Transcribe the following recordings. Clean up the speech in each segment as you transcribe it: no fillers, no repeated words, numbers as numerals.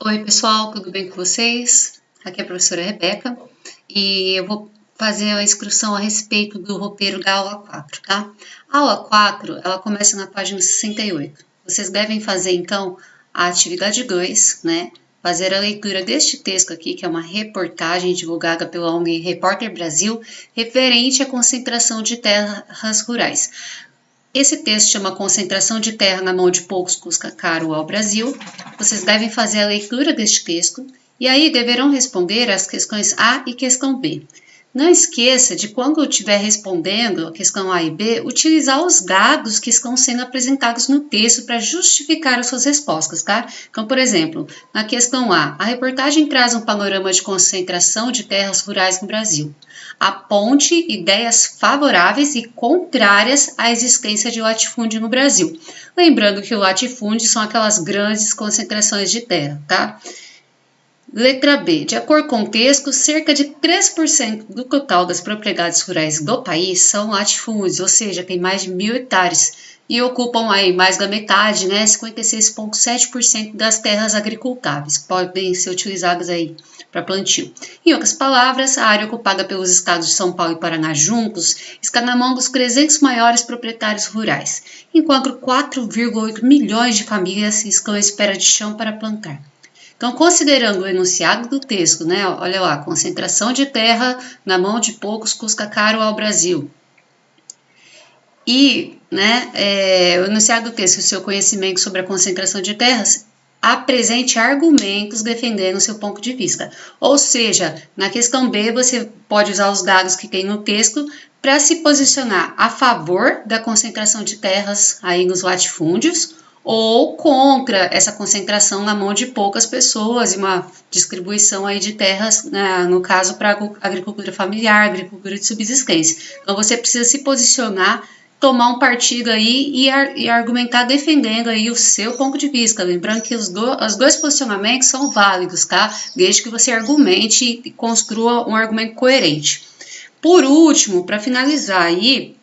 Oi, pessoal, tudo bem com vocês? Aqui é a professora Rebeca e eu vou fazer a inscrição a respeito do roteiro da aula 4, tá? A aula 4, ela começa na página 68. Vocês devem fazer, então, a atividade 2, né? Fazer a leitura deste texto aqui, que é uma reportagem divulgada pela ONG Repórter Brasil, referente à concentração de terras rurais. Esse texto chama Concentração de Terra na Mão de Poucos Custa Caro ao Brasil. Vocês devem fazer a leitura deste texto e aí deverão responder as questões A e questão B. Não esqueça de, quando eu estiver respondendo a questão A e B, utilizar os dados que estão sendo apresentados no texto para justificar as suas respostas, tá? Então, por exemplo, na questão A reportagem traz um panorama de concentração de terras rurais no Brasil. Aponte ideias favoráveis e contrárias à existência de latifúndio no Brasil. Lembrando que o latifúndio são aquelas grandes concentrações de terra, tá? Letra B. De acordo com o texto, cerca de 3% do total das propriedades rurais do país são latifúndios, ou seja, tem mais de 1.000 hectares e ocupam aí mais da metade, né, 56,7% das terras agricultáveis, que podem ser utilizadas aí para plantio. Em outras palavras, a área ocupada pelos estados de São Paulo e Paraná juntos está na mão dos 300 maiores proprietários rurais, enquanto 4,8 milhões de famílias estão à espera de chão para plantar. Então, considerando o enunciado do texto, né, olha lá, concentração de terra na mão de poucos custa caro ao Brasil. E, né, o enunciado do texto, o seu conhecimento sobre a concentração de terras, apresente argumentos defendendo o seu ponto de vista. Ou seja, na questão B, você pode usar os dados que tem no texto para se posicionar a favor da concentração de terras aí nos latifúndios, ou contra essa concentração na mão de poucas pessoas e uma distribuição aí de terras, né, no caso para agricultura familiar, agricultura de subsistência. Então você precisa se posicionar, tomar um partido aí e argumentar defendendo aí o seu ponto de vista. Lembrando que os dois posicionamentos são válidos, tá? Desde que você argumente e construa um argumento coerente. Por último, para finalizar aí,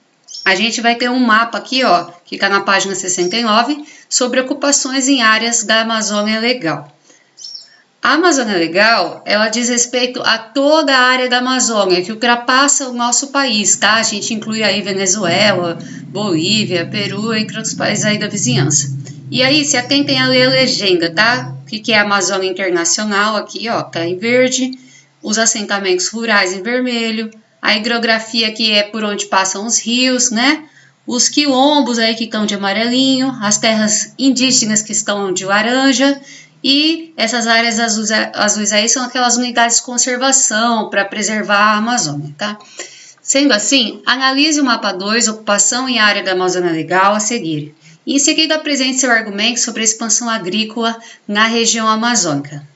a gente vai ter um mapa aqui, ó, que está na página 69, sobre ocupações em áreas da Amazônia Legal. A Amazônia Legal, ela diz respeito a toda a área da Amazônia, que ultrapassa o nosso país, tá? A gente inclui aí Venezuela, Bolívia, Peru, entre outros países aí da vizinhança. E aí, se atentem a ler a legenda, tá? O que é a Amazônia Internacional aqui, ó, tá em verde, os assentamentos rurais em vermelho, a hidrografia que é por onde passam os rios, né? Os quilombos aí que estão de amarelinho, as terras indígenas que estão de laranja e essas áreas azuis aí são aquelas unidades de conservação para preservar a Amazônia, tá? Sendo assim, analise o mapa 2, ocupação em área da Amazônia Legal, a seguir. E em seguida apresente seu argumento sobre a expansão agrícola na região amazônica.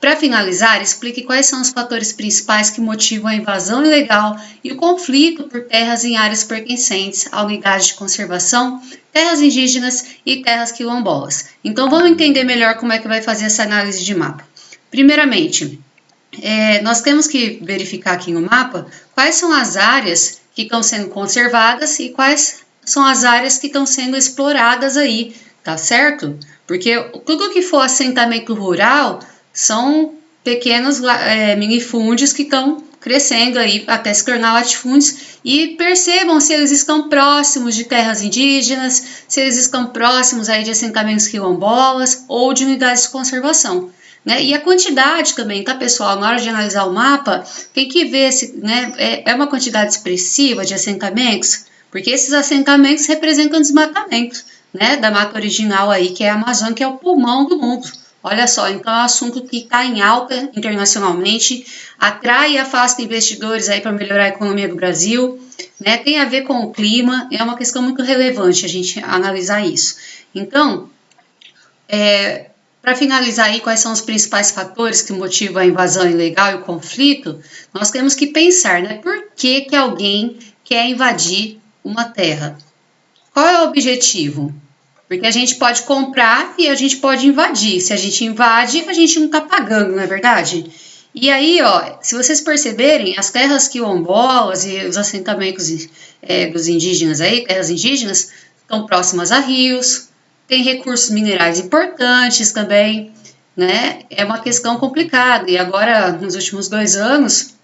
Para finalizar, explique quais são os fatores principais que motivam a invasão ilegal e o conflito por terras em áreas pertencentes a unidades de conservação, terras indígenas e terras quilombolas. Então, vamos entender melhor como é que vai fazer essa análise de mapa. Primeiramente, nós temos que verificar aqui no mapa quais são as áreas que estão sendo conservadas e quais são as áreas que estão sendo exploradas aí, tá certo? Porque tudo que for assentamento rural são pequenos minifúndios que estão crescendo aí até se tornar latifúndios, e percebam se eles estão próximos de terras indígenas, se eles estão próximos aí de assentamentos quilombolas ou de unidades de conservação, né? E a quantidade também, tá, pessoal? Na hora de analisar o mapa, tem que ver se, né, é uma quantidade expressiva de assentamentos, porque esses assentamentos representam desmatamento, né, da mata original aí, que é a Amazônia, que é o pulmão do mundo. Olha só, então é um assunto que está em alta internacionalmente, atrai e afasta investidores aí para melhorar a economia do Brasil, né? Tem a ver com o clima, é uma questão muito relevante a gente analisar isso. Então, para finalizar aí quais são os principais fatores que motivam a invasão ilegal e o conflito, nós temos que pensar, né? Por que alguém quer invadir uma terra? Qual é o objetivo? Porque a gente pode comprar e a gente pode invadir. Se a gente invade, a gente não está pagando, não é verdade? E aí, ó, se vocês perceberem, as terras quilombolas e os assentamentos dos indígenas aí, terras indígenas, estão próximas a rios, tem recursos minerais importantes também, né? É uma questão complicada. E agora, nos últimos 2 anos,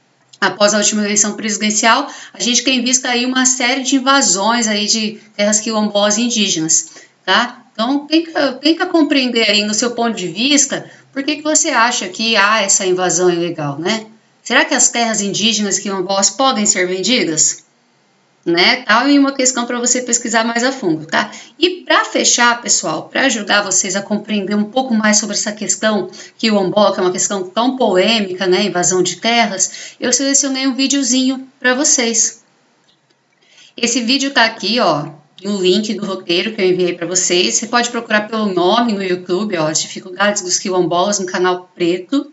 após a última eleição presidencial, a gente tem visto aí uma série de invasões aí de terras quilombolas e indígenas, tá? Então, tenta compreender aí no seu ponto de vista por que você acha que há essa invasão ilegal, né? Será que as terras indígenas quilombolas podem ser vendidas? Né, tal, e uma questão para você pesquisar mais a fundo, tá? E para fechar, pessoal, para ajudar vocês a compreender um pouco mais sobre essa questão quilombola, que é uma questão tão polêmica, né, invasão de terras, eu selecionei um videozinho para vocês. Esse vídeo tá aqui, ó, no link do roteiro que eu enviei para vocês. Você pode procurar pelo nome no YouTube, ó, as dificuldades dos quilombolas no canal Preto.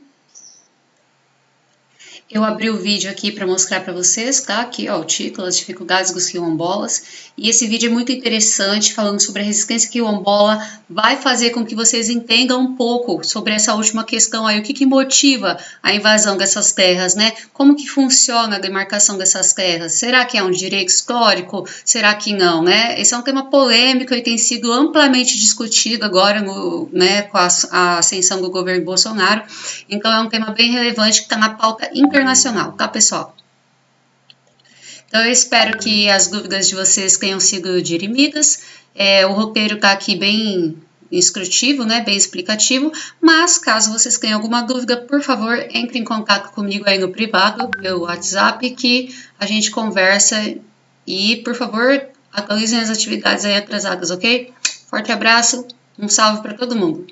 Eu abri o vídeo aqui para mostrar para vocês, tá? Aqui, ó, o título, as dificuldades dos quilombolas. E esse vídeo é muito interessante, falando sobre a resistência quilombola, vai fazer com que vocês entendam um pouco sobre essa última questão aí, o que motiva a invasão dessas terras, né? Como que funciona a demarcação dessas terras? Será que é um direito histórico? Será que não, né? Esse é um tema polêmico e tem sido amplamente discutido agora, né, com a ascensão do governo Bolsonaro. Então é um tema bem relevante que está na pauta internacional, tá, pessoal? Então eu espero que as dúvidas de vocês tenham sido dirimidas. O roteiro está aqui bem instrutivo, né, bem explicativo, mas caso vocês tenham alguma dúvida, por favor, entre em contato comigo aí no privado, pelo WhatsApp, que a gente conversa e, por favor, atualizem as atividades aí atrasadas, ok? Forte abraço, um salve para todo mundo.